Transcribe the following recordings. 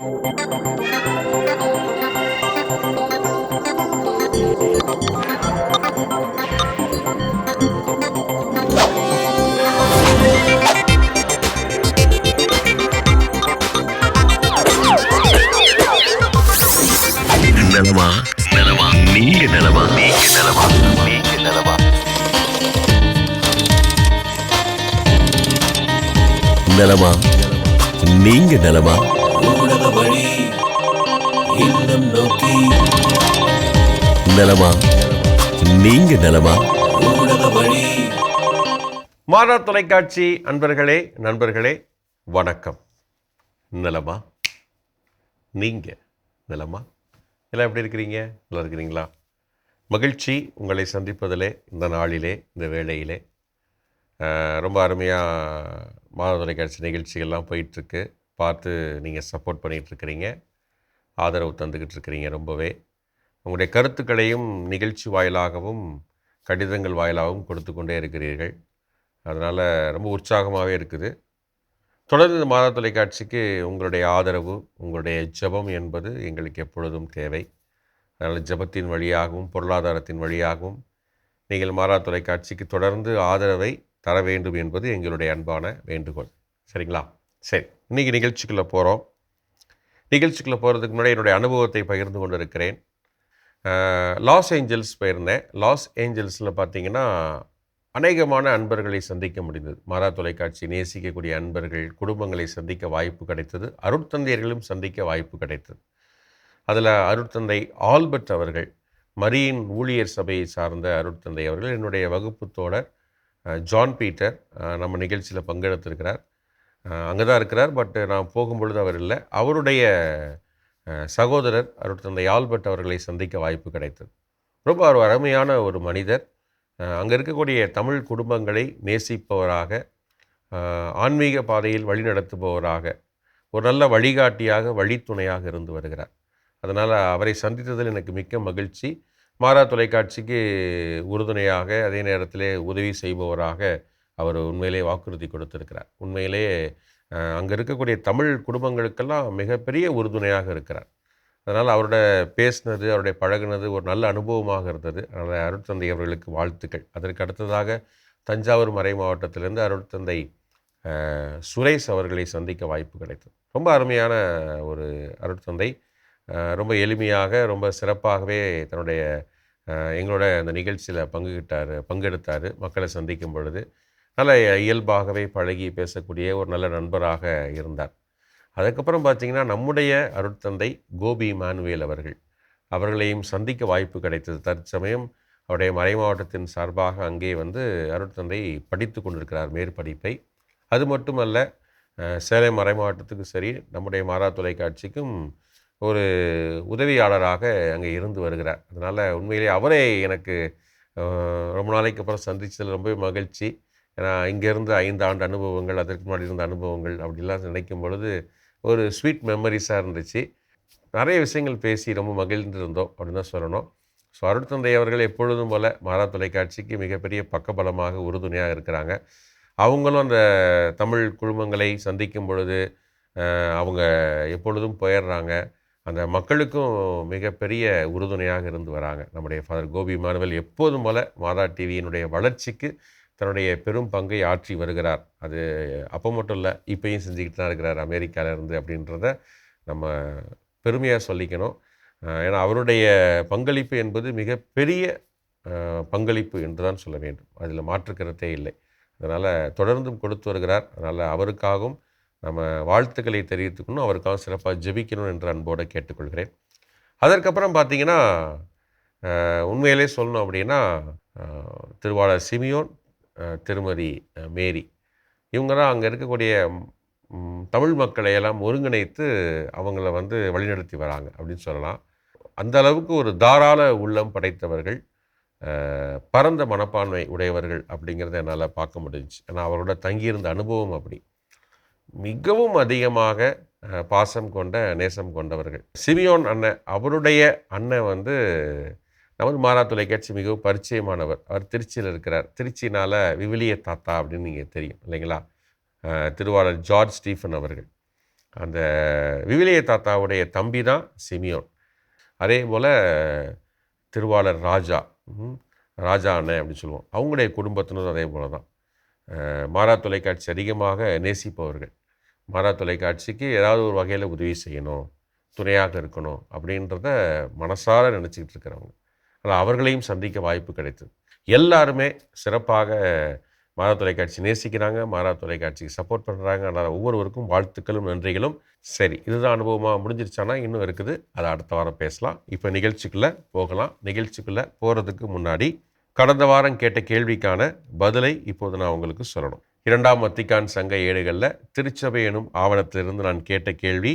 நலமா நலமா நீங்க நலமா நீங்க நலமா நீங்க நலமா நலமா நீங்க நலமா ஊடக வழி இல்லம் நோக்கி நலமா நீங்க நலமா ஊடக வழி. மாறா தொலைக்காட்சி அன்பர்களே நண்பர்களே வணக்கம். நலமா நீங்க நலமா எல்லாம் எப்படி இருக்கிறீங்க? நல்லா இருக்கிறீங்களா? மகிழ்ச்சி உங்களை சந்திப்பதிலே, இந்த நாளிலே, இந்த வேளையிலே. ரொம்ப அருமையாக மாத தொலைக்காட்சி நிகழ்ச்சிகள்லாம் போயிட்டுருக்கு. பார்த்து நீங்கள் சப்போர்ட் பண்ணிகிட்ருக்கிறீங்க, ஆதரவு தந்துக்கிட்டு இருக்கிறீங்க. ரொம்பவே உங்களுடைய கருத்துக்களையும் நிகழ்ச்சி வாயிலாகவும் கடிதங்கள் வாயிலாகவும் கொடுத்து கொண்டே இருக்கிறீர்கள். அதனால் ரொம்ப உற்சாகமாகவே இருக்குது. தொடர்ந்து இந்த மாதா தொலைக்காட்சிக்கு உங்களுடைய ஆதரவு, உங்களுடைய ஜெபம் என்பது எங்களுக்கு எப்பொழுதும் தேவை. அதனால் ஜெபத்தின் வழியாகவும் பொருளாதாரத்தின் வழியாகவும் நீங்கள் மாறா தொலைக்காட்சிக்கு தொடர்ந்து ஆதரவை தர வேண்டும் என்பது எங்களுடைய அன்பான வேண்டுகோள். சரிங்களா? சரி, இன்றைக்கி நிகழ்ச்சிக்குள்ளே போகிறோம். நிகழ்ச்சிக்குள்ளே போகிறதுக்கு முன்னாடி என்னுடைய அனுபவத்தை பகிர்ந்து கொண்டு இருக்கிறேன். லாஸ் ஏஞ்சல்ஸ் போயிருந்தேன். லாஸ் ஏஞ்சல்ஸில் பார்த்திங்கன்னா அநேகமான அன்பர்களை சந்திக்க முடிந்தது. மாறா தொலைக்காட்சி நேசிக்கக்கூடிய அன்பர்கள், குடும்பங்களை சந்திக்க வாய்ப்பு கிடைத்தது. அருட்தந்தையர்களும் சந்திக்க வாய்ப்பு கிடைத்தது. அதில் அருட்தந்தை ஆல்பர்ட் அவர்கள், மரியின் ஊழியர் சபையை சார்ந்த அருட்தந்தை அவர்கள், என்னுடைய வகுப்பு தோழர் ஜான் பீட்டர் நம்ம நிகழ்ச்சியில் பங்கெடுத்திருக்கிறார். அங்கே தான் இருக்கிறார், பட் நான் போகும்பொழுது அவர் இல்லை. அவருடைய சகோதரர் அருட்தந்தை ஆல்பர்ட் அவர்களை சந்திக்க வாய்ப்பு கிடைத்தது. ரொம்ப ஒரு அருமையான ஒரு மனிதர். அங்கே இருக்கக்கூடிய தமிழ் குடும்பங்களை நேசிப்பவராக, ஆன்மீக பாதையில் வழிநடத்துபவராக, ஒரு நல்ல வழிகாட்டியாக, வழித்துணையாக இருந்து வருகிறார். அதனால் அவரை சந்தித்ததில் எனக்கு மிக்க மகிழ்ச்சி. மாறா தொலைக்காட்சிக்கு உறுதுணையாக, அதே நேரத்தில் உதவி செய்பவராக அவர் உண்மையிலே வாக்குறுதி கொடுத்திருக்கிறார். உண்மையிலே அங்கே இருக்கக்கூடிய தமிழ் குடும்பங்களுக்கெல்லாம் மிகப்பெரிய உறுதுணையாக இருக்கிறார். அதனால் அவரோட பேசினது, அவருடைய பழகினது ஒரு நல்ல அனுபவமாக இருந்தது. அதனால் அருட்தந்தை அவர்களுக்கு வாழ்த்துக்கள். அதற்கு அடுத்ததாக தஞ்சாவூர் மறை மாவட்டத்திலிருந்து அருட்தந்தை சுரேஷ் அவர்களை சந்திக்க வாய்ப்பு கிடைத்தது. ரொம்ப அருமையான ஒரு அருட்தந்தை. ரொம்ப எளிமையாக, ரொம்ப சிறப்பாகவே தன்னுடைய எங்களோட அந்த நிகழ்ச்சியில் பங்கெடுத்தார். மக்களை சந்திக்கும் பொழுது நல்ல இயல்பாகவே பழகி பேசக்கூடிய ஒரு நல்ல நண்பராக இருந்தார். அதுக்கப்புறம் பார்த்திங்கன்னா நம்முடைய அருட்தந்தை கோபி இமானுவேல் அவர்களையும் சந்திக்க வாய்ப்பு கிடைத்தது. தற்சமயம் அவருடைய மறை மாவட்டத்தின் சார்பாக அங்கே அருட்தந்தை படித்து கொண்டிருக்கிறார் மேற்படிப்பை. அது மட்டுமல்ல, சேலம் மறை மாவட்டத்துக்கு சரி, நம்முடைய மாறா தொலைக்காட்சிக்கும் ஒரு உதவியாளராக அங்கே இருந்து வருகிறார். அதனால் உண்மையிலே அவரே எனக்கு ரொம்ப நாளைக்கு அப்புறம் சந்தித்ததில் ரொம்ப மகிழ்ச்சி. ஏன்னா இங்கேருந்து 5 ஆண்டு அனுபவங்கள், அதற்கு முன்னாடி இருந்த அனுபவங்கள் அப்படிலாம் நினைக்கும் பொழுது ஒரு ஸ்வீட் மெமரிஸாக இருந்துச்சு. நிறைய விஷயங்கள் பேசி ரொம்ப மகிழ்ந்திருந்தோம் அப்படின்னு தான் சொல்லணும். ஸோ அருட்தந்தை அவர்கள் எப்பொழுதும் போல் மாறா தொலைக்காட்சிக்கு மிகப்பெரிய பக்கபலமாக உறுதுணையாக இருக்கிறாங்க. அவங்களும் அந்த தமிழ் குழுமங்களை சந்திக்கும் பொழுது அவங்க எப்பொழுதும் போயிடுறாங்க. அந்த மக்களுக்கும் மிகப்பெரிய உறுதுணையாக இருந்து வராங்க. நம்முடைய ஃபாதர் கோபி இமானுவேல் எப்போதும் போல் மாதா டிவியினுடைய வளர்ச்சிக்கு தன்னுடைய பெரும் பங்கை ஆற்றி வருகிறார். அது அப்போ மட்டும் இல்லை, இப்போயும் செஞ்சுக்கிட்டு தான் இருக்கிறார் அமெரிக்காவிலேருந்து அப்படின்றத நம்ம பெருமையாக சொல்லிக்கணும். ஏன்னா அவருடைய பங்களிப்பு என்பது மிகப்பெரிய பங்களிப்பு என்று தான் சொல்ல வேண்டும். அதில் மாற்றுக்கிறதே இல்லை. அதனால் தொடர்ந்தும் கொடுத்து வருகிறார். அதனால் அவருக்காகவும் நம்ம வாழ்த்துக்களை தெரிவித்துக்கணும், அவருக்காக சிறப்பாக ஜெபிக்கணும் என்று அன்போடு கேட்டுக்கொள்கிறேன். அதற்கப்புறம் பார்த்திங்கன்னா உண்மையிலே சொல்லணும் அப்படின்னா, திருவாளர் சிமியோன், திருமதி மேரி, இவங்க தான் அங்கே இருக்கக்கூடிய தமிழ் மக்களை எல்லாம் ஒருங்கிணைத்து அவங்கள வழிநடத்தி வராங்க அப்படின்னு சொல்லலாம். அந்த அளவுக்கு ஒரு தாராள உள்ளம் படைத்தவர்கள், பரந்த மனப்பான்மை உடையவர்கள் அப்படிங்கிறத என்னால் பார்க்க முடிஞ்சிச்சு. ஏன்னா அவரோட தங்கியிருந்த அனுபவம் அப்படி. மிகவும் அதிகமாக பாசம் கொண்ட, நேசம் கொண்டவர்கள். சிமியோன் அண்ணன், அவருடைய அண்ணன் நமது மாறா தொலைக்காட்சி மிகவும் பரிச்சயமானவர். அவர் திருச்சியில் இருக்கிறார். திருச்சினால் விவிலிய தாத்தா அப்படின்னு நீங்கள் தெரியும் இல்லைங்களா? திருவாளர் ஜார்ஜ் ஸ்டீஃபன் அவர்கள். அந்த விவிலிய தாத்தாவுடைய தம்பி தான் சிமியோன். அதே போல் திருவாளர் ராஜா, ராஜா அண்ணன் அப்படின்னு சொல்லுவோம், அவங்களுடைய குடும்பத்தினரும் அதே போல் தான் மாறா தொலைக்காட்சி அதிகமாக நேசிப்பவர்கள். மாறா தொலைக்காட்சிக்கு ஏதாவது ஒரு வகையில் உதவி செய்யணும், துணையாக இருக்கணும் அப்படின்றத மனசார நினச்சிக்கிட்டு இருக்கிறவங்க. ஆனால் அவர்களையும் சந்திக்க வாய்ப்பு கிடைத்தது. எல்லாருமே சிறப்பாக மாறா தொலைக்காட்சி நேசிக்கிறாங்க, மாறா தொலைக்காட்சிக்கு சப்போர்ட் பண்ணுறாங்க. அதனால் ஒவ்வொருவருக்கும் வாழ்த்துக்களும் நன்றிகளும். சரி, இதுதான் அனுபவமாக முடிஞ்சிருச்சானா இன்னும் இருக்குது, அதை அடுத்த வாரம் பேசலாம். இப்போ நிகழ்ச்சிக்குள்ளே போகலாம். நிகழ்ச்சிக்குள்ளே போகிறதுக்கு முன்னாடி கடந்த வாரம் கேட்ட கேள்விக்கான பதிலை இப்போது நான் உங்களுக்கு சொல்லணும். 2ஆம் வத்திக்கான் சங்க ஏடுகளில் திருச்சபை எனும் ஆவணத்திலிருந்து நான் கேட்ட கேள்வி,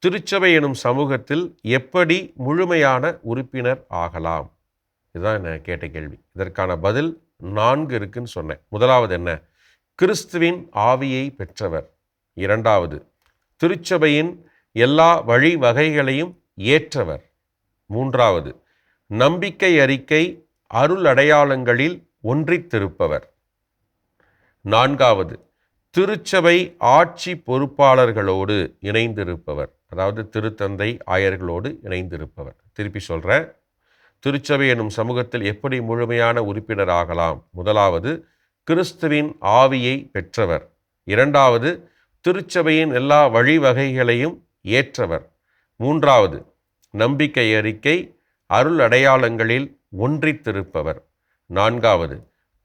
திருச்சபை எனும் சமூகத்தில் எப்படி முழுமையான உறுப்பினர் ஆகலாம்? இதுதான் நான் கேட்ட கேள்வி. இதற்கான பதில் 4 இருக்குன்னு சொன்னேன். முதலாவது என்ன? கிறிஸ்துவின் ஆவியை பெற்றவர். 2வது, திருச்சபையின் எல்லா வழி வகைகளையும் ஏற்றவர். 3வது, நம்பிக்கை அறிக்கை அருள் அடையாளங்களில் ஒன்றித்திருப்பவர். 4வது, திருச்சபை ஆட்சி பொறுப்பாளர்களோடு இணைந்திருப்பவர். அதாவது திருத்தந்தை ஆயர்களோடு இணைந்திருப்பவர். திருப்பி சொல்கிறேன். திருச்சபை எனும் சமூகத்தில் எப்படி முழுமையான உறுப்பினர் ஆகலாம்? முதலாவது, கிறிஸ்துவின் ஆவியை பெற்றவர். 2வது, திருச்சபையின் எல்லா வழிவகைகளையும் ஏற்றவர். 3வது, நம்பிக்கை அறிக்கை அருள் அடையாளங்களில் ஒன்றித்திருப்பவர். 4வது,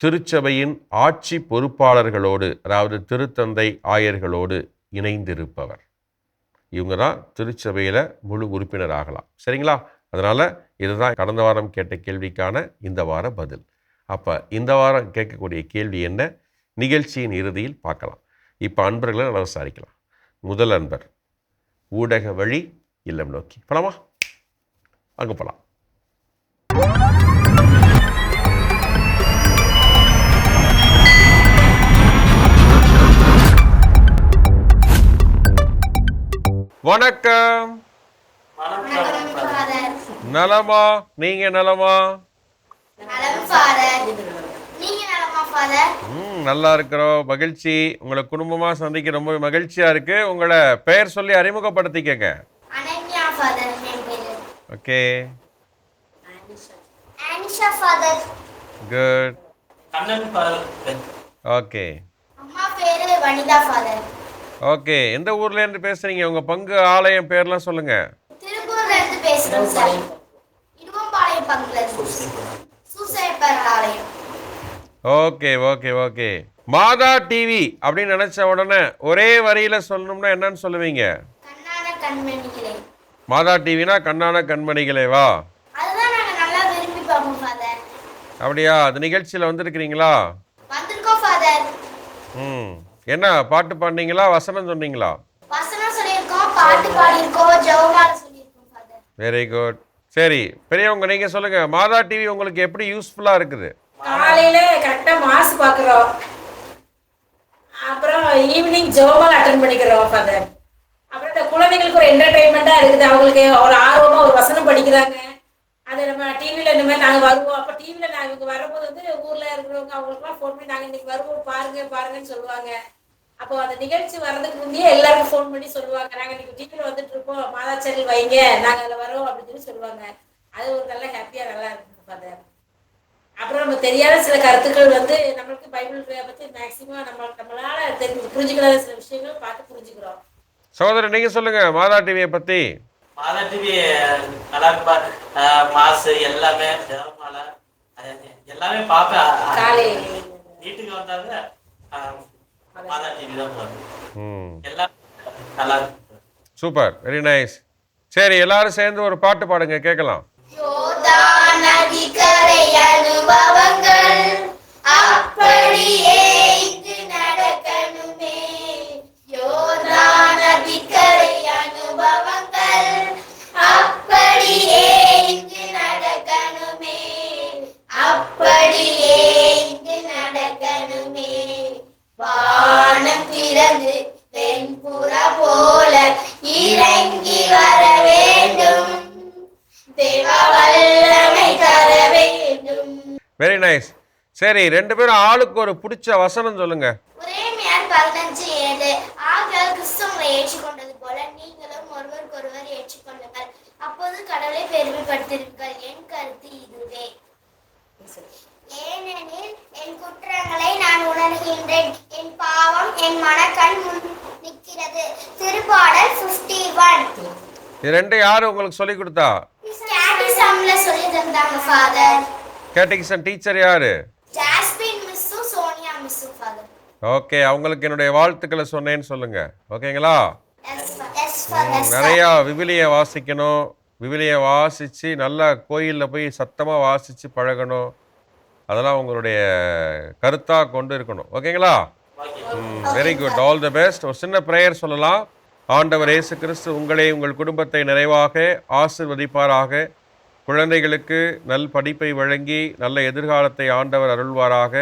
திருச்சபையின் ஆட்சி பொறுப்பாளர்களோடு, அதாவது திருத்தந்தை ஆயர்களோடு இணைந்திருப்பவர். இவங்க தான் திருச்சபையில் முழு உறுப்பினர் ஆகலாம். சரிங்களா? அதனால் இதுதான் கடந்த வாரம் கேட்ட கேள்விக்கான இந்த வார பதில். அப்போ இந்த வாரம் கேட்கக்கூடிய கேள்வி என்ன? நிகழ்ச்சியின் இறுதியில் பார்க்கலாம். இப்போ அன்பர்களை நல்லா விசாரிக்கலாம். முதல் அன்பர், ஊடக வழி இல்லம் நோக்கி போலாமா? அங்கே போகலாம். வணக்கம். நலமா? நீங்க நலமா? நல்லா இருக்கிறோம். மகிழ்ச்சி. உங்களை குடும்பமா சந்திக்க ரொம்ப மகிழ்ச்சியா இருக்கு. உங்களை பெயர் சொல்லி அறிமுகப்படுத்திக்கங்க. Okay, good. Okay okay. எந்த ஊர்ல இருந்து பேசுறீங்க? உங்க பங்கு ஆலயம் பேர்லாம் சொல்லுங்க. Okay okay okay. Madha TV அப்படின்னு நினைச்ச உடனே ஒரே வரியில சொல்லணும்னா என்னன்னு சொல்லுவீங்க? மாதா டிவினா கண்ணான கண்மணிகளே வா. அப்படியா? அது நிகழ்ச்சியில வந்திருக்கிறீங்களா? என்ன பாட்டு பாடுனீங்களா, வசனம் சொன்னீங்களா? Very good. சரி, பெரியவங்க நீங்க சொல்லுங்க, மாதா டிவி உங்களுக்கு எப்படி யூஸ்ஃபுல்லா இருக்குது? காலையில கரெக்டா மாஸ் பாக்குறோம், அப்புறம் ஈவினிங் ஜெபமால அட்டெண்ட் பண்ணிக்கிறோம் ஃபாதர். அப்புறம் இந்த குழந்தைகளுக்கு ஒரு என்டர்டைன்மெண்டா இருக்குது, அவங்களுக்கு ஒரு ஆர்வமா ஒரு வசனம் படிக்கிறாங்க. அது நம்ம டிவியில இந்த மாதிரி நாங்கள் வருவோம். அப்போ டிவியில நாங்கள் இங்கே வரும்போது வந்து ஊர்ல இருக்கிறவங்க அவங்களுக்குலாம் ஃபோன் பண்ணி நாங்கள் இன்னைக்கு வருவோம் பாருங்கன்னு சொல்லுவாங்க. அப்போ அந்த நிகழ்ச்சி வர்றதுக்கு முந்தையே எல்லாருக்கும் ஃபோன் பண்ணி சொல்லுவாங்க, நாங்கள் இன்னைக்கு டிவியில் வந்துட்டு இருக்கோம், மாதா சேனல் வைங்க, நாங்கள் அதில் வரோம் அப்படின்னு சொல்லி சொல்லுவாங்க. அது ஒரு நல்ல ஹாப்பியாக நல்லா இருக்குது ஃபாதர். அப்புறம் நம்ம தெரியாத சில கருத்துக்கள் வந்து நம்மளுக்கு பைபிள் பற்றி மேக்சிமம் நம்மளால புரிஞ்சுக்கிற சில விஷயங்கள் பார்த்து புரிஞ்சுக்கிறோம். சகோதரர் நீங்க சொல்லுங்க மாதா டிவியை பற்றி. மாதா டிவி நல்லா இருப்பா, மாசு எல்லாமே எல்லாமே பார்ப்பேன். காலை வீட்டுக்கு வந்தாங்க மாதா டிவி தான் பார்ப்பேன். எல்லாம் நல்லா இருக்கு. Super, very nice. சரி, எல்லாரும் சேர்ந்து ஒரு பாட்டு பாடுங்க, கேட்கலாம். அப்படியே இது நடக்கணுமே, யோர்தான் நதிக்கரை அனுபவங்கள் அப்படியே இது நடக்கணுமே, அப்படியே இது நடக்கணுமே, வானம் திறந்து தென்புற போல இறங்கி வர வேண்டும், தேவ வல்லமை தர வேண்டும். Very nice. சரி, ரெண்டு பேரும் ஆளுக்கு ஒரு பிடிச்ச வசனம் சொல்லுங்க. உரேமியார் 15:7 ஆகையால் கிறிஸ்து உங்களை ஏற்றுக்கொண்டது போல ஏற்றுக்கொள்ளுங்கள். அப்போது கடவுளை பெருமைப்படுத்துவீர்கள். என் கருத்து இதுவே. ஏனெனில் என் குற்றங்களை நான் உணர்கின்றேன். என் பாவம் என் மனக்கண் முன் நிற்கிறது. திருப்பாடல் 51. இது ரெண்டு யாரு உங்களுக்கு சொல்லி கொடுத்தா? கேட்டிசம்ல சொல்லி தந்தாங்க ஃபாதர். கேட்டகிசம் டீச்சர் யாரு? ஜாஸ்மின் மிஸ்ஸும் சோனியா மிஸ்ஸும் ஃபாதர். ஓகே, அவங்களுக்கு என்னுடைய வாழ்த்துக்களை சொன்னேன்னு சொல்லுங்க. ஓகேங்களா? Yes father. நிறையா விவிலியை வாசிக்கணும். விவிலியை வாசித்து நல்லா கோயிலில் போய் சத்தமாக வாசித்து பழகணும். அதெல்லாம் உங்களுடைய கருத்தாக கொண்டு இருக்கணும். ஓகேங்களா? Very good, all the best. ஒரு சின்ன ப்ரேயர் சொல்லலாம். ஆண்டவர் இயேசு கிறிஸ்து உங்களை உங்கள் குடும்பத்தை நிறைவாக ஆசீர்வதிப்பாராக. குழந்தைகளுக்கு நல் படிப்பை வழங்கி நல்ல எதிர்காலத்தை ஆண்டவர் அருள்வாராக.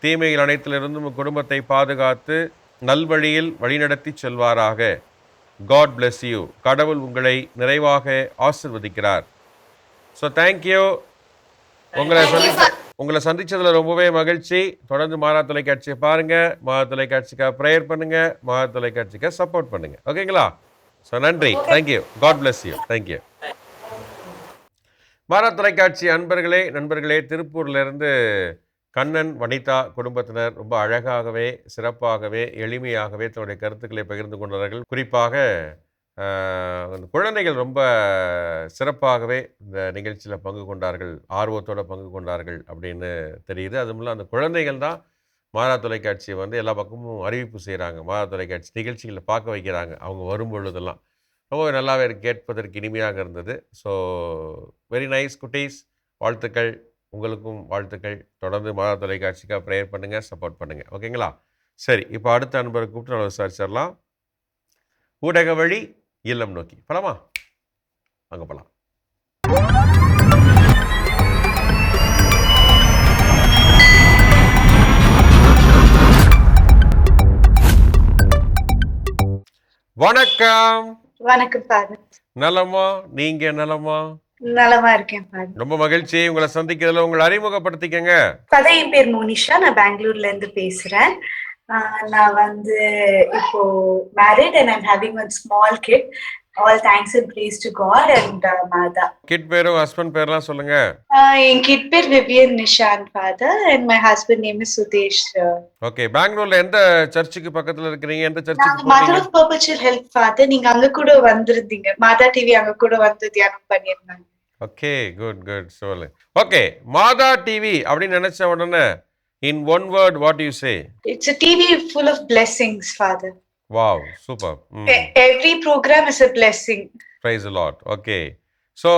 தீமைகள் அனைத்திலிருந்தும் குடும்பத்தை பாதுகாத்து நல்வழியில் வழிநடத்தி செல்வாராக. God bless you. கடவுள் உங்களை நிறைவாக ஆசீர்வதிக்கிறார். So thank you. உங்களை சந்திச்சதில் ரொம்பவே மகிழ்ச்சி. தொடர்ந்து மாதா தொலைக்காட்சியை பாருங்கள். மாதா தொலைக்காட்சிக்காக ப்ரேயர் பண்ணுங்கள். மாதா தொலைக்காட்சிக்காக சப்போர்ட் பண்ணுங்கள். ஓகேங்களா? ஸோ நன்றி. Thank you. God bless you. Thank you. Madha தொலைக்காட்சி நண்பர்களே, திருப்பூர்லேருந்து கண்ணன் வனிதா குடும்பத்தினர் ரொம்ப அழகாகவே சிறப்பாகவே எளிமையாகவே தன்னுடைய கருத்துக்களை பகிர்ந்து கொண்டார்கள். குறிப்பாக குழந்தைகள் ரொம்ப சிறப்பாகவே இந்த நிகழ்ச்சியில் பங்கு கொண்டார்கள், ஆர்வத்தோடு பங்கு கொண்டார்கள் அப்படின்னு தெரியுது. அதுமில்ல அந்த குழந்தைகள் தான் மாதா தொலைக்காட்சியை எல்லா பக்கமும் அறிவிப்பு செய்கிறாங்க. மாதா தொலைக்காட்சி நிகழ்ச்சிகளை பார்க்க வைக்கிறாங்க. அவங்க வரும்பொழுதெல்லாம் ரொம்ப நல்லாவே கேட்பதற்கு இனிமையாக இருந்தது. ஸோ வெரி நைஸ் குட்டீஸ். வாழ்த்துக்கள். உங்களுக்கும் வாழ்த்துக்கள். தொடர்ந்து மாதா தொலைக்காட்சிக்காக ப்ரேயர் பண்ணுங்கள், சப்போர்ட் பண்ணுங்கள். ஓகேங்களா? சரி, இப்போ அடுத்த அன்பரை கூப்பிட்டு நம்ம விசாரிச்சிடலாம். ஊடக வழி இல்லம் நோக்கி போலாமா? அங்கே போகலாம். வணக்கம். வணக்கம் பாரு. நலமா? நீங்க நலமா? நலமா இருக்கேன் பாரு. ரொம்ப மகிழ்ச்சி உங்களை சந்திக்கிறதுல. உங்களை அறிமுகப்படுத்திக்கங்க. என் பேர் மோனிஷா. நான் பெங்களூர்ல இருந்து பேசுறேன். நான் இப்போ married and I'm having one small kid. All thanks and praise to God and Mada. Kid பேரும் ஹஸ்பண்ட் பேர்லாம் சொல்லுங்க. என் கிட் பேர் Vivian Nishanth father and my husband name is Sudesh. Okay, பெங்களூர்ல எந்த சர்ச்சுக்கு பக்கத்துல இருக்கீங்க? எந்த சர்ச்சுக்கு? Mother of perpetual help father. நீங்க அங்க கூட வந்திருந்தீங்க. மாதா டிவி அங்க கூட தியானம் பண்ணிருந்தாங்க. Okay, good good. சொல்லு. ஓகே, மாதா டிவி அப்படின்னு நினைச்ச உடனே in one word what do you say? It's a TV full of blessings, Father. Wow, super. Every program is a blessing. Praise the Lord. Okay, so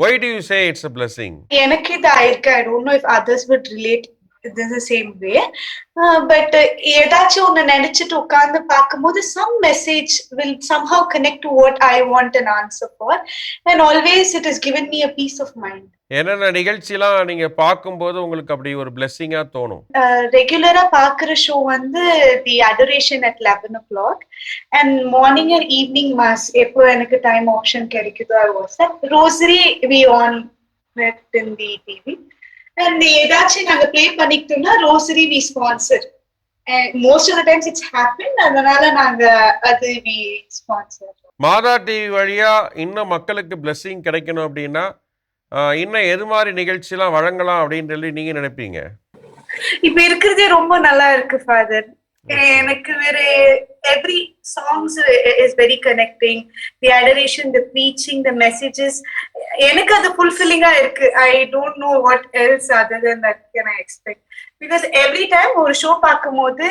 why do you say it's a blessing? எனக்கு இது ஆயிருக்கு. I don't know if others would relate in the same way. But ஏதாச்சும் ஒன்று நினைச்சிட்டு உட்கார்ந்து பார்க்கும்போது some message will somehow connect to what I want an answer for, and always it has given me a peace of mind. என்னென்ன நிகழ்ச்சிலாம் நீங்க பார்க்கும்போது உங்களுக்கு அப்படி ஒரு பிளெஸிங்கா தோணும்? ரெகுலரா பார்க்குற show the adoration at 11 o'clock and morning and evening mass எப்போ எனக்கு டைம் ஆப்ஷன் கிடைக்குதோ I watch that. Rosary we on it in the TV. And ஏதாச்சும் நாங்க ப்ளே பண்ணிக்கிட்டோம்னா rosary we sponsor. And most of the times it's happened. அதனால நாங்க அது we sponsor. Mata TV வழியா இன்னும் மக்களுக்கு பிளெஸிங் கிடைக்கணும் அப்படின்னா இன்னும் எது மாதிரி நிகழ்ச்சிலாம் வழங்கலாம் அப்படின்னு சொல்லி நீங்க நினைப்பீங்க? இப்ப இருக்கிறதே ரொம்ப நல்லா இருக்கு ஃபாதர். எனக்கு வேற every songs is very connecting. The adoration, the preaching, the messages, எனக்கு அது fulfilling-ஆ இருக்கு. I don't know what else other than that can I expect. Because every time ஒரு ஷோ பார்க்கும்போது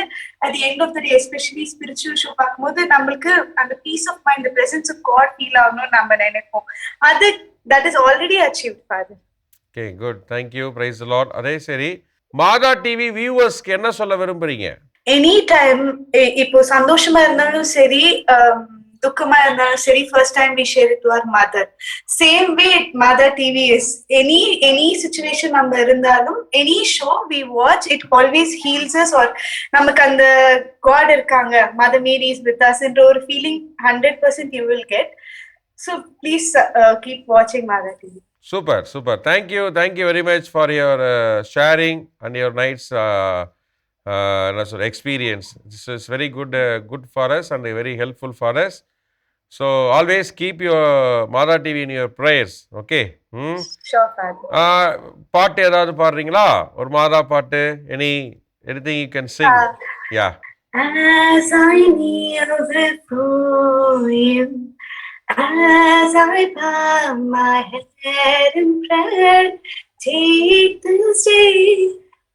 at the end of the day, especially spiritual show பார்க்கும்போது நம்மளுக்கு அந்த peace of mind, the presence of God feel ஆகணும்னு நம்ம நினைப்போம். அது that is already achieved, Father. Okay, good. Thank you. Praise the Lord. அதே சரி, மாதா டிவி வியூவர்ஸ்க்கு என்ன சொல்ல விரும்புறீங்க? எனி டைம் இப்போ சந்தோஷமா இருந்தாலும் சரி, துக்கமா இருந்தாலும் சரி, first time we share it to our mother. Same way Mother TV is. Any situation நம்ம இருந்தாலும், any show we watch, it always heals us, or நமக்கு அந்த God இருக்காங்க, Mother Mary is with us என்ற ஒரு feeling 100% you will get. So please keep watching Mother TV. Super, super. Thank you very much for your sharing and your nice experience. This is very good for us and very helpful for us. So always keep your Madha TV in your prayers. Okay. Sure, Father. பாட்டு ஏதாவது பாடுறீங்களா? ஒரு மாதா பாட்டு, anything you can sing? Yeah. As I kneel before you, as I bow my head in prayer, take this day,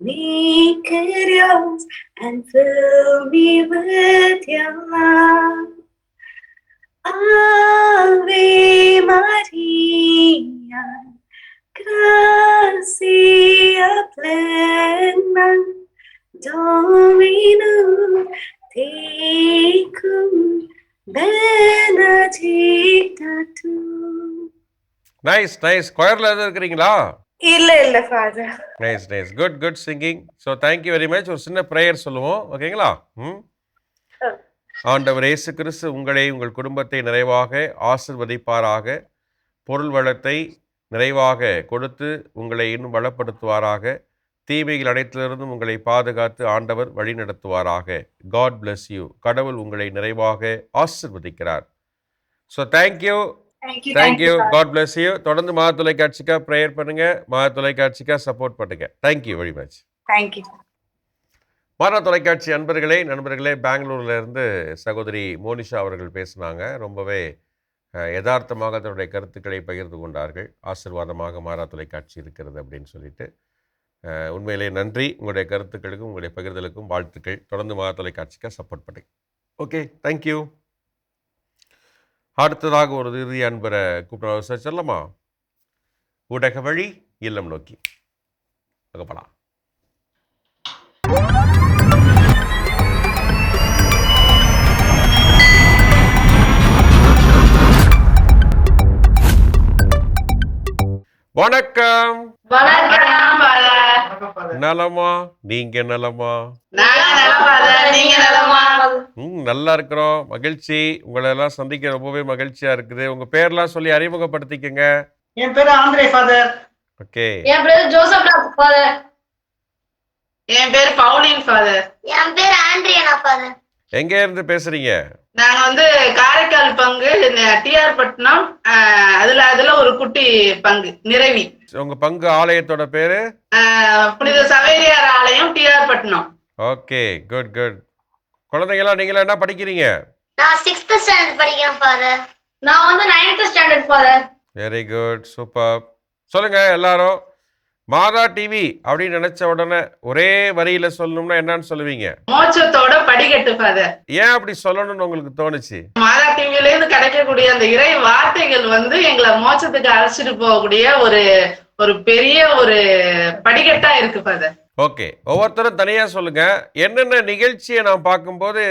make it yours, and fill me with your love. Ave Maria, gracia plena, Dominum tecum benedicta tu. Nice. ஸ்கொயரில் எதுவும் இருக்கிறீங்களா? இல்ல father. Nice. Good singing. So thank you very much. ஒரு சின்ன prayer சொல்லுவோம். ஓகேங்களா? ஆண்டவர் இயேசு கிறிஸ்து உங்களை, உங்கள் குடும்பத்தை நிறைவாக ஆசிர்வதிப்பாராக. பொருள் வளத்தை நிறைவாக கொடுத்து உங்களை இன்னும் வளப்படுத்துவாராக. தீமைகள் அனைத்திலிருந்தும் உங்களை பாதுகாத்து ஆண்டவர் வழி நடத்துவாராக. God bless you. கடவுள் உங்களை நிறைவாக ஆசிர்வதிக்கிறார். So thank you. God bless you. தொடர்ந்து மாதா தொலைக்காட்சிக்காக ப்ரேயர் பண்ணுங்க. மாதா தொலைக்காட்சிக்காக சப்போர்ட் பண்ணுங்க. Thank you very much. Thank you. Madha தொலைக்காட்சி நண்பர்களே, பெங்களூர்ல இருந்து சகோதரி மோனிஷா அவர்கள் பேசினாங்க. ரொம்பவே யதார்த்தமாக தன்னுடைய கருத்துக்களை பகிர்ந்து கொண்டார்கள். ஆசீர்வாதமாக மாதா தொலைக்காட்சி இருக்கிறது அப்படின்னு சொல்லிட்டு உண்மையிலே நன்றி. உங்களுடைய கருத்துக்களுக்கும் உங்களுடைய பகிர்தலுக்கும் வாழ்த்துக்கள். தொடர்ந்து மாதா தொலைக்காட்சிக்காக சப்போர்ட் பண்ணுங்க. Okay, thank you. அடுத்ததாக ஒரு இறுதி அன்பரை கூப்பிட சொல்லலாமா? ஊடக வழி இல்லம் நோக்கி அகப்பலாம். வணக்கம். நலமா? நீங்க நலமா? நல்லா இருக்கிறோம். மகிழ்ச்சி. உங்களை எல்லாம் சந்திக்க ரொம்பவே மகிழ்ச்சியா இருக்குது. உங்க பேர்லாம் சொல்லி அறிமுகப்படுத்திக்கங்க. என் பேரு ஆந்திரே ஃபாதர். ஓகே. என் பேரு ஜோசப் ஃபாதர். என் பேரு பவுலின் ஃபாதர். என் பேரு ஆண்ட்ரியானா ஃபாதர். எங்க இருந்து பேசுறீங்க? நாங்க காரைக்கால் பங்கு டிஆர் பட்டினம், அதுல ஒரு குட்டி பங்கு நிறைவி. உங்க பங்கு ஆலயத்தோட பேரு? புனித சவேரியார் ஆலயம், டிஆர் பட்டினம். Okay, good. குழந்தைங்களா நீங்களா என்ன படிக்கிறீங்க? நான் 6th ஸ்டாண்டர்ட் படிக்கிறேன் ஃபாதர். நான் 9th standard father. Very good, super. சொல்லுங்க எல்லாரும். மாதா டிவி அப்படின்னு நினைச்ச உடனே ஒரே வரியில சொல்லணும்னா என்னன்னு சொல்லுவீங்க? மோட்சத்தோட படிக்கட்டு ஃபாதர். ஏன் அப்படி சொல்லணும்னு உங்களுக்கு தோணுச்சு? மாதா டிவில இருந்து கிடைக்கக்கூடிய அந்த இறை வார்த்தைகள் எங்களை மோட்சத்துக்கு அழைச்சிட்டு போகக்கூடிய ஒரு பெரிய ஒரு படிக்கட்டா இருக்கு ஃபாதர். ஓகே, ஒவ்வொருத்தரும் தனியா சொல்லுங்க. என்னென்ன நிகழ்ச்சியை நான் பார்க்கும்போது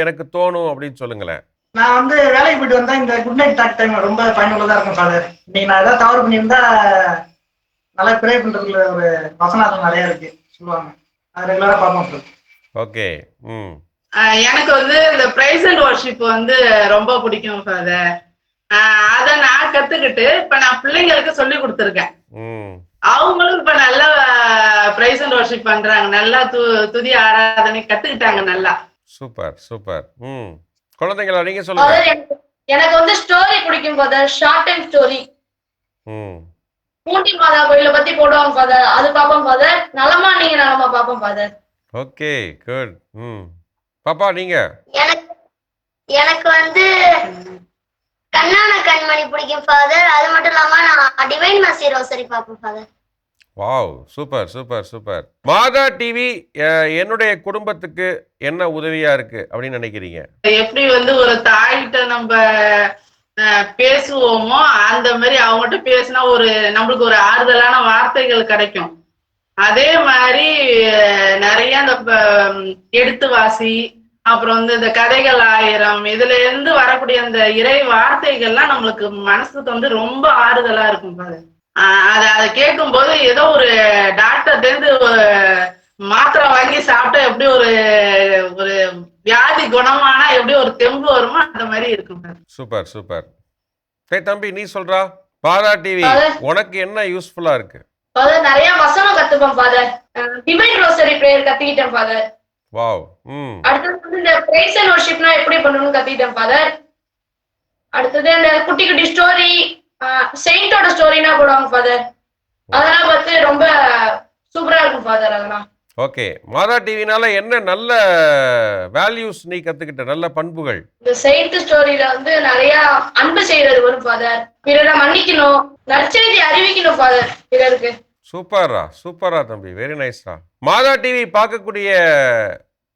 எனக்கு தோணும் அப்படின்னு சொல்லுங்களேன். நான் வேலைக்கு போயிட்டு வந்தா இந்த குட் நைட் டாக் டைம் ரொம்ப பயனுள்ளதா இருக்கும் ஃபாதர். இன்னைக்கு நான் ஏதாவது தவறு பண்ணியிருந்தா நல்லா ப்ரே பண்றதுல ஒரு வசனம் நிறைய இருக்கு சொல்லுவாங்க. அது ரெகுலரா பார்ப்போம். ஓகே. எனக்கு இந்த பிரைஸ் அண்ட் வர்ஷிப் ரொம்ப பிடிக்கும் ஃபாதர். அத நான் கத்துக்கிட்டு இப்ப நான் பிள்ளைங்களுக்கு சொல்லி கொடுத்துருக்கேன். அவங்களும் இப்ப நல்லா பிரைஸ் அண்ட் வர்ஷிப் பண்றாங்க. நல்லா துதி ஆராதனை கத்துக்கிட்டாங்க நல்லா. சூப்பர். குழந்தைங்களா நீங்க சொல்லுங்க. எனக்கு ஸ்டோரி பிடிக்கும் father. Short time story. Poondi மாதா கோயில பத்தி போடுவாங்க ஃபாதர். அது பாப்போம் ஃபாதர். நலமா நீங்க நலமா பாப்போம் ஃபாதர். Okay, good. பாப்பா நீங்க? எனக்கு கண்ணான கண்மணி பிடிக்கும் ஃபாதர். அது மட்டும் இல்லாம நான் டிவைன் மர்சி ரோசரி பாப்போம் ஃபாதர். Wow, super. மாதா டிவி என்னுடைய குடும்பத்துக்கு என்ன உதவியா இருக்கு அப்படின்னு நினைக்கிறீங்க? எப்படி ஒரு தாய்கிட்ட நம்ம பேசுவோமோ அந்த மாதிரி அவங்ககிட்ட பேசினா நம்மளுக்கு ஒரு ஆறுதலான வார்த்தைகள் கிடைக்கும். அதே மாதிரி நிறைய இந்த எடுத்து வாசி, அப்புறம் இந்த கதைகள் 1000 இதுல இருந்து வரக்கூடிய அந்த இறை வார்த்தைகள்லாம் நம்மளுக்கு மனசுக்கு ரொம்ப ஆறுதலா இருக்கும் பாரு. அதை கேட்கும் போது ஏதோ ஒரு டாக்டர்ல இருந்து மாத்திரை வாங்கி சாப்பிட்டா எப்படி ஒரு வியாதி குணமானா எப்படி ஒரு தெம்பு வருமோ அந்த மாதிரி இருக்கும். சூப்பர். தம்பி நீ சொல்றா. மாதா டிவி உனக்கு என்ன யூஸ்ஃபுல்லா இருக்கு? ஃபாதர் நிறைய வசனம் கத்துப்பேன் ஃபாதர். டிவைன் ரோசரி பிரேயர் கத்துக்கிட்டேன் ஃபாதர். வாவ். அடுத்து இந்த பிரைஸ் அண்ட் வர்ஷிப்னா எப்படி பண்ணணும்னு கத்துக்கிட்டேன் ஃபாதர். அடுத்தது அந்த குட்டி குட்டி ஸ்டோரி, செயின்டோட ஸ்டோரினா போடுவாங்க ஃபாதர். அதெல்லாம் பார்த்து ரொம்ப சூப்பரா இருக்கும் ஃபாதர். அதெல்லாம் ஓகே. மாதா டிவினால என்ன நல்ல வேல்யூஸ் நீ கத்துக்கிட்ட, நல்ல பண்புகள்? இந்த செயின்ட் ஸ்டோரியில வந்து நிறைய அன்பு செய்யறது வரும் ஃபாதர். பிறரை மன்னிக்கணும், நற்செய்தி அறிவிக்கணும் ஃபாதர் பிறருக்கு. சூப்பரா தம்பி, வெரி நைஸ்ரா. மாதா டிவி பார்க்கக்கூடிய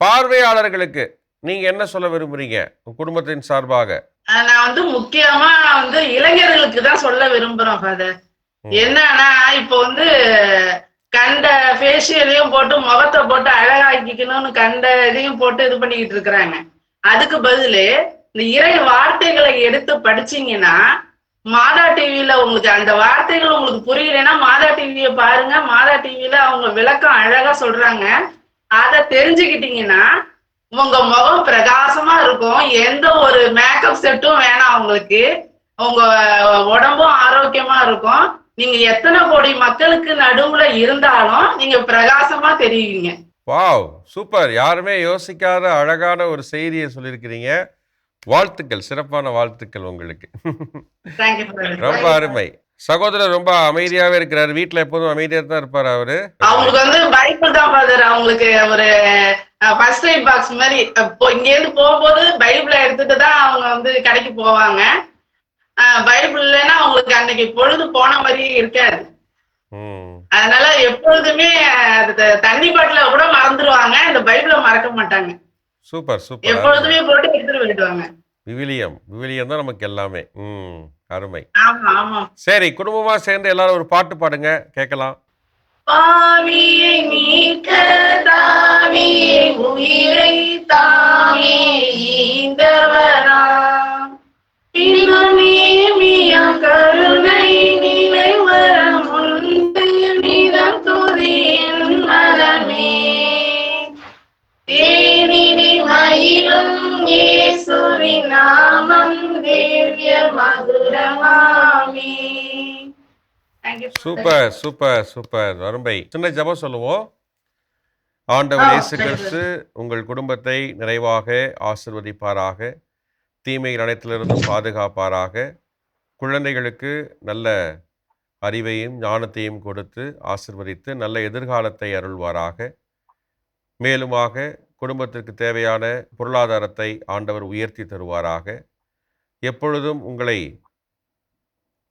பார்வையாளர்களுக்கு நீங்க என்ன சொல்ல விரும்புறீங்க குடும்பத்தின் சார்பாக? நான் வந்து முக்கியமா வந்து இளைஞர்களுக்கு தான் சொல்ல விரும்புறேன் ஃபாதர். என்னன்னா இப்போ வந்து கண்ட ஃபேஷியலையும் போட்டு முகத்தை போட்டு அழகாக்கிக்கணும்னு கண்ட இதையும் போட்டு இது பண்ணிக்கிட்டு இருக்கிறாங்க. அதுக்கு பதிலு இந்த இறை வார்த்தைகளை எடுத்து படிச்சீங்கன்னா, மாதா டிவியில உங்களுக்கு அந்த வார்த்தைகள் உங்களுக்கு புரியலைன்னா மாதா டிவியை பாருங்க. மாதா டிவியில அவங்க விளக்கம் அழகா சொல்றாங்க. அதை தெரிஞ்சுக்கிட்டீங்கன்னா உங்க முகம் பிரகாசமா இருக்கும். எந்த ஒரு மேக்கப் செட்டும் வேணாம் உங்களுக்கு. உங்க உடம்பும் ஆரோக்கியமா இருக்கும். நீங்க எத்தனை கோடி மக்களுக்கு நடுவுல இருந்தாலும் நீங்க பிரகாசமா தெரியுவீங்க. Wow, super. யாருமே யோசிக்காத அழகான ஒரு செய்தியை சொல்லியிருக்கிறீங்க. வாழ்த்துக்கள், சிறப்பான வாழ்த்துக்கள் உங்களுக்கு. ரொம்ப அருமை. சகோதரர் ரொம்ப அமைதியாவே இருக்கிறாரு. வீட்டுல எப்போதும் அமைதியா தான் இருப்பாரு அவரு. அவங்களுக்கு வந்து பைபிள் தான் ஃபாதர். அவங்களுக்கு ஒரு ஃபர்ஸ்ட் எய்ட் பாக்ஸ் மாதிரி இங்க இருந்து போகும்போது பைபிளை எடுத்துட்டு தான் அவங்க வந்து கடைக்கு போவாங்க. பைபிள் இல்லைன்னா அவங்களுக்கு அன்னைக்கு பொழுது போன மாதிரி இருக்காது. அதனால எப்பொழுதுமே தண்ணி பாட்டில கூட மறந்துடுவாங்க, இந்த பைபிளை மறக்க மாட்டாங்க. சூப்பர். எப்பொழுதுமே போட்டு எடுத்துட்டு போயிடுவாங்க. விவிலியம் தான் நமக்கு எல்லாமே. அருமை. ஆமா. சரி, குடும்பமா சேர்ந்து எல்லாரும் ஒரு பாட்டு பாடுங்க, கேட்கலாம். பாவியை மீட்க தாவியை உயிரை தாமே ஈந்தவராம் கருணை நிலை வரம் உண்டு நிதம் துதியின் மனமே தேனினி மயிலும் இயேசுவின் நாமம் திவ்ய மதுரமாமே. சூப்பர். அருமை. சின்ன ஜெபம் சொல்லுவோம். ஆண்டவர் இயேசு கிறிஸ்து உங்கள் குடும்பத்தை நிறைவாக ஆசீர்வதிப்பாராக, தீமைகள் அனைத்திலிருந்தும் பாதுகாப்பாராக, குழந்தைகளுக்கு நல்ல அறிவையும் ஞானத்தையும் கொடுத்து ஆசீர்வதித்து நல்ல எதிர்காலத்தை அருள்வாராக. மேலுமாக குடும்பத்திற்கு தேவையான பொருளாதாரத்தை ஆண்டவர் உயர்த்தி தருவாராக. எப்பொழுதும் உங்களை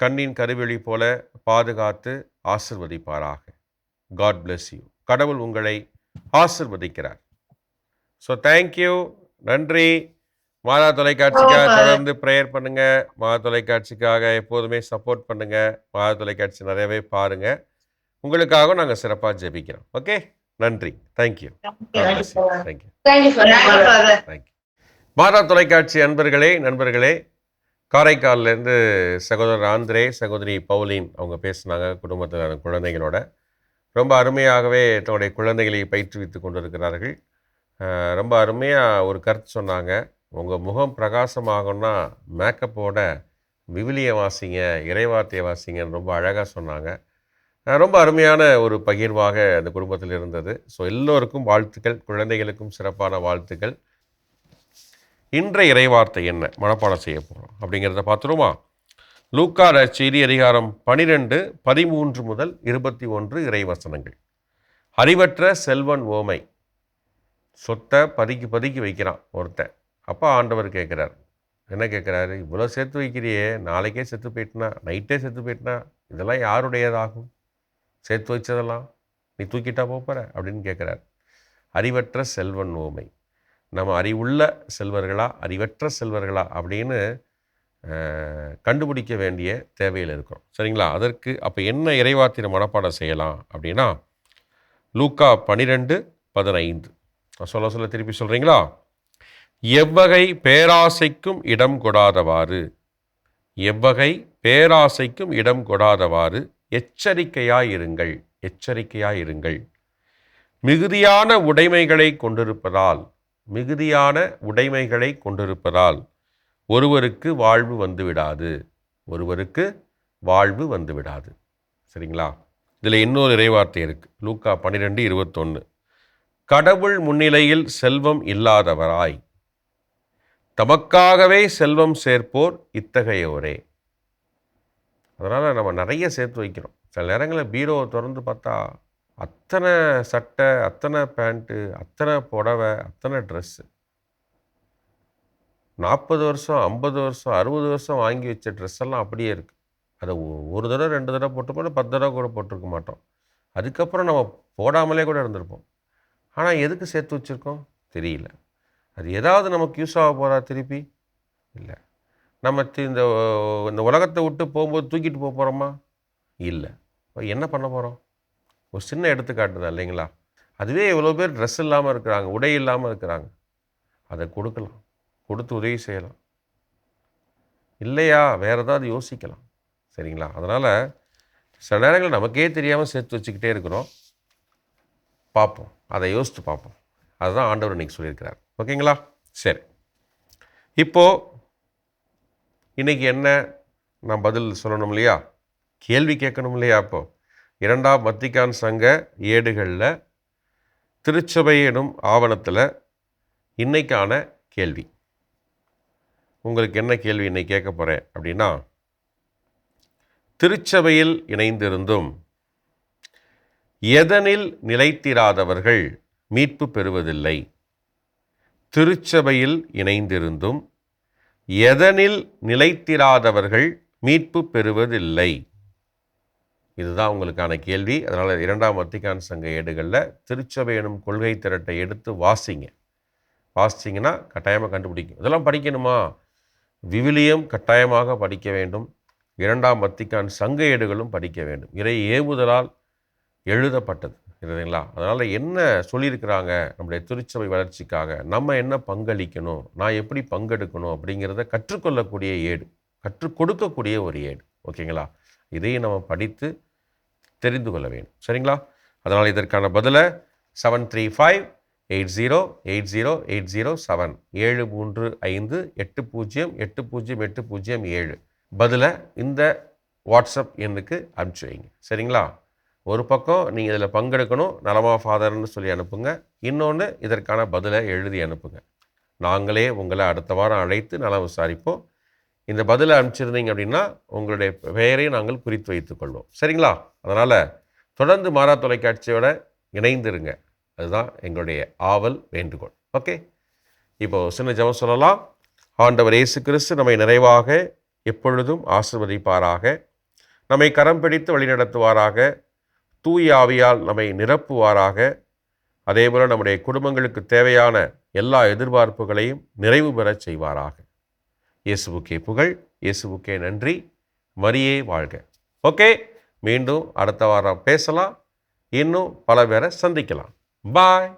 கண்ணின் கருவெளி போல பாதுகாத்து ஆசிர்வதிப்பாராக. God bless you. கடவுள் உங்களை ஆசிர்வதிக்கிறார். ஸோ தேங்க்யூ, நன்றி. மாதா தொலைக்காட்சிக்காக தொடர்ந்து ப்ரேயர் பண்ணுங்க. மாதா தொலைக்காட்சிக்காக எப்போதுமே சப்போர்ட் பண்ணுங்க. மாதா தொலைக்காட்சி நிறையவே பாருங்க. உங்களுக்காகவும் நாங்கள் சிறப்பாக ஜெபிக்கிறோம். ஓகே, நன்றி. தேங்க்யூ. மாதா தொலைக்காட்சி நண்பர்களே, காரைக்கால்லேருந்து சகோதரர் ஆந்திரே, சகோதரி பவுலின் அவங்க பேசினாங்க குடும்பத்திலான குழந்தைகளோட. ரொம்ப அருமையாகவே தன்னுடைய குழந்தைகளை பயிற்றுவித்து கொண்டிருக்கிறார்கள். ரொம்ப அருமையாக ஒரு கருத்து சொன்னாங்க. உங்கள் முகம் பிரகாசமாகணும்னா மேக்கப்போட விவிலியம் வாசிங்க, இறைவார்த்தையை வாசிங்கன்னு ரொம்ப அழகாக சொன்னாங்க. ரொம்ப அருமையான ஒரு பகிர்வாக அந்த குடும்பத்தில் இருந்தது. ஸோ எல்லோருக்கும் வாழ்த்துக்கள், குழந்தைகளுக்கும் சிறப்பான வாழ்த்துக்கள். இன்றைய இறைவார்த்தை என்ன மனப்பாடம் செய்ய போகிறோம் அப்படிங்கிறத பார்த்துருமா? லூக்கா நற்செய்தி அதிகாரம் 12, 13 முதல் 21 இறைவசனங்கள். அறிவற்ற செல்வன் ஓமை. சொத்தை பதுக்கி வைக்கிறான் ஒருத்தன். அப்போ ஆண்டவர் கேட்குறார். என்ன கேட்குறாரு? இவ்வளோ சேர்த்து வைக்கிறியே, நாளைக்கே செத்து போயிட்டுனா, நைட்டே செத்து போயிட்டுனா, இதெல்லாம் யாருடையதாகும்? சேர்த்து வச்சதெல்லாம் நீ தூக்கிட்டா போகிற அப்படின்னு கேட்குறார். அறிவற்ற செல்வன் ஓமை. நம்ம அறிவுள்ள செல்வர்களா அறிவற்ற செல்வர்களா அப்படின்னு கண்டுபிடிக்க வேண்டிய தேவையில் இருக்கிறோம். சரிங்களா? அதற்கு அப்போ என்ன இறைவார்த்தை மனப்பாடம் செய்யலாம் அப்படின்னா, லூக்கா 12, 15 சொல்ல திருப்பி சொல்கிறீங்களா? எவ்வகை பேராசைக்கும் இடம் கொடாதவாறு எச்சரிக்கையாயிருங்கள். மிகுதியான உடைமைகளை கொண்டிருப்பதால் ஒருவருக்கு வாழ்வு வந்துவிடாது. சரிங்களா? இதில் இன்னொரு இறைவார்த்தை இருக்கு. லூக்கா 12, 21. கடவுள் முன்னிலையில் செல்வம் இல்லாதவராய் தமக்காகவே செல்வம் சேர்ப்போர் இத்தகையோரே. அதனால் நம்ம நிறைய சேர்த்து வைக்கிறோம். சில நேரங்களில் பீரோவை திறந்து பார்த்தா அத்தனை சட்டை, அத்தனை பேண்ட்டு, அத்தனை புடவை, அத்தனை ட்ரெஸ்ஸு. 40 வருஷம், 50 வருஷம், 60 வருஷம் வாங்கி வச்ச ட்ரெஸ் எல்லாம் அப்படியே இருக்குது. அதை ஒரு தடவை 2 தடவை போட்டுப்போம், 10 தடவை கூட போட்டிருக்க மாட்டோம். அதுக்கப்புறம் நம்ம போடாமலே கூட இருந்திருப்போம். ஆனால் எதுக்கு சேர்த்து வச்சுருக்கோம் தெரியல. அது ஏதாவது நமக்கு யூஸ் ஆக போகிறா திருப்பி? இல்லை. நம்ம இந்த உலகத்தை விட்டு போகும்போது தூக்கிட்டு போக போகிறோமா? இல்லை. என்ன பண்ண போகிறோம்? ஒரு சின்ன எடுத்துக்காட்டு தான் இல்லைங்களா? அதுவே எவ்வளோ பேர் ட்ரெஸ் இல்லாமல் இருக்கிறாங்க, உடை இல்லாமல் இருக்கிறாங்க. அதை கொடுக்கலாம், கொடுத்து உதவி செய்யலாம். இல்லையா வேறு ஏதாவது யோசிக்கலாம். சரிங்களா? அதனால் சில நேரங்கள் நமக்கே தெரியாமல் சேர்த்து வச்சுக்கிட்டே இருக்கிறோம். பார்ப்போம், அதை யோசித்து பார்ப்போம். அதுதான் ஆண்டவர் இன்றைக்கி சொல்லியிருக்கிறார். ஓகேங்களா? சரி, இப்போது இன்றைக்கி என்ன நான் பதில் சொல்லணும் இல்லையா? கேள்வி கேட்கணும் இல்லையா? அப்போது 2ஆம் வத்திக்கான் சங்க ஏடுகளில் திருச்சபை எனும் ஆவணத்தில் இன்னைக்கான கேள்வி. உங்களுக்கு என்ன கேள்வி இன்னைக்கு கேட்க போகிறேன் அப்படின்னா, திருச்சபையில் இணைந்திருந்தும் எதனில் நிலைத்திராதவர்கள் மீட்பு பெறுவதில்லை? திருச்சபையில் இணைந்திருந்தும் எதனில் நிலைத்திராதவர்கள் மீட்பு பெறுவதில்லை? இதுதான் உங்களுக்கான கேள்வி. அதனால் 2ஆம் வத்திக்கான் சங்க ஏடுகளில் திருச்சபை எனும் கொள்கை திரட்டை எடுத்து வாசிச்சிங்கன்னா கட்டாயமாக கண்டுபிடிக்கும். இதெல்லாம் படிக்கணுமா? விவிலியம் கட்டாயமாக படிக்க வேண்டும். 2ஆம் வத்திக்கான் சங்க ஏடுகளும் படிக்க வேண்டும். இறை ஏவுதலால் எழுதப்பட்டது இல்லைங்களா? அதனால் என்ன சொல்லியிருக்கிறாங்க நம்முடைய திருச்சபை வளர்ச்சிக்காக, நம்ம என்ன பங்களிக்கணும், நான் எப்படி பங்கெடுக்கணும் அப்படிங்கிறத கற்றுக்கொள்ளக்கூடிய ஏடு, கற்றுக் கொடுக்கக்கூடிய ஒரு ஏடு. ஓகேங்களா? இதையும் நம்ம படித்து தெரிந்து கொள்ள வேண்டும். சரிங்களா? அதனால் இதற்கான பதிலை 7358080807 73580808007 பதிலை இந்த வாட்ஸ்அப் எண்ணுக்கு அனுப்பிச்சி வைங்க. சரிங்களா? ஒரு பக்கம் நீங்கள் இதில் பங்கெடுக்கணும், நலமா ஃபாதர்னு சொல்லி அனுப்புங்க. இன்னொன்று இதற்கான பதிலை எழுதி அனுப்புங்க. நாங்களே உங்களை அடுத்த வாரம் அழைத்து நலம் விசாரிப்போம். இந்த பதிலை அனுப்பிச்சிருந்தீங்க அப்படின்னா உங்களுடைய பெயரையும் நாங்கள் குறித்து வைத்துக்கொள்வோம். சரிங்களா? அதனால் தொடர்ந்து மாறா தொலைக்காட்சியோட இணைந்திருங்க. அதுதான் எங்களுடைய ஆவல், வேண்டுகோள். ஓகே, இப்போது சின்ன ஜெபம் சொல்லலாம். ஆண்டவர் இயேசு கிறிஸ்து நம்மை நிறைவாக எப்பொழுதும் ஆசீர்வதிப்பாராக, நம்மை கரம் பிடித்து வழிநடத்துவாராக, தூய ஆவியால் நம்மை நிரப்புவாராக. அதேபோல் நம்முடைய குடும்பங்களுக்கு தேவையான எல்லா எதிர்பார்ப்புகளையும் நிறைவு பெறச் செய்வாராக. இயேசுவுக்கே புகழ், இயேசுவுக்கே நன்றி, மரியே வாழ்க. ஓகே, மீண்டும் அடுத்த வாரம் பேசலாம். இன்னும் பல பேரை சந்திக்கலாம். பாய்.